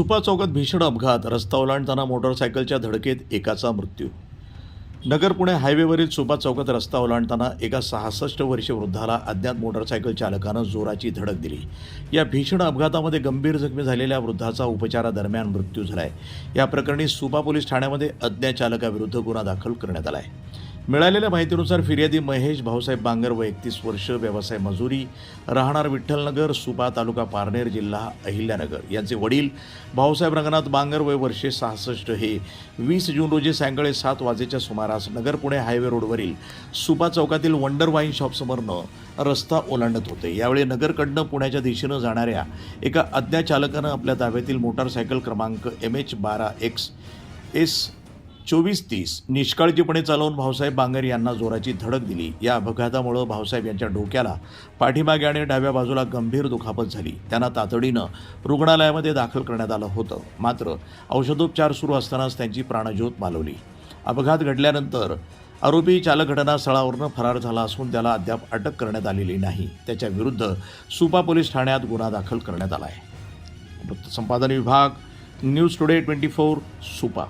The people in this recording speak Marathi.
सुपा चौकात भीषण अपघात, रस्ता ओलांडताना मोटरसायकलच्या धडकेत एकाचा मृत्यू. नगर पुणे हायवेवरील सुपा चौकात रस्ता ओलांडताना एका 66 वर्षीय वृद्धाला अज्ञात मोटरसायकल चालकानं जोराची धडक दिली. या भीषण अपघातामध्ये गंभीर जखमी झालेल्या वृद्धाचा उपचारादरम्यान मृत्यू झालाय. या प्रकरणी सुपा पोलीस ठाण्यामध्ये अज्ञात चालकाविरुद्ध गुन्हा दाखल करण्यात आला आहे. मिळालेल्या माहितीनुसार फिर्यादी महेश भाऊसाहेब बांगर वय 31 वर्ष, व्यवसाय मजुरी, राहणार विठ्ठलनगर, सुपा, तालुका पारनेर, जिल्हा अहिल्यानगर यांचे वडील भाऊसाहेब रंगनाथ बांगर वय वर्षे 66 हे 20 जून रोजी सायंकाळी 7 वाजेच्या सुमारास नगर पुणे हायवे रोडवरील सुपा चौकातील वंडर वाईन शॉपसमोरनं रस्ता ओलांडत होते. यावेळी नगरकडनं पुण्याच्या दिशेनं जाणाऱ्या एका अज्ञात चालकानं आपल्या ताब्यातील मोटारसायकल क्रमांक MH12XS 2430 निष्काळजीपणे चालवून भाऊसाहेब बांगर यांना जोराची धडक दिली. या अपघातामुळे भाऊसाहेब यांच्या डोक्याला, पाठीमागे आणि डाव्या बाजूला गंभीर दुखापत झाली. त्यांना तातडीनं रुग्णालयामध्ये दाखल करण्यात आलं होतं. मात्र औषधोपचार सुरू असतानाच त्यांची प्राणज्योत मालवली. अपघात घडल्यानंतर आरोपी चालक घटनास्थळावरून फरार झाला असून त्याला अद्याप अटक करण्यात आलेली नाही. त्याच्या विरुद्ध सुपा पोलीस ठाण्यात गुन्हा दाखल करण्यात आला आहे. वृत्तसंपादन विभाग, न्यूज टुडे 24, सुपा.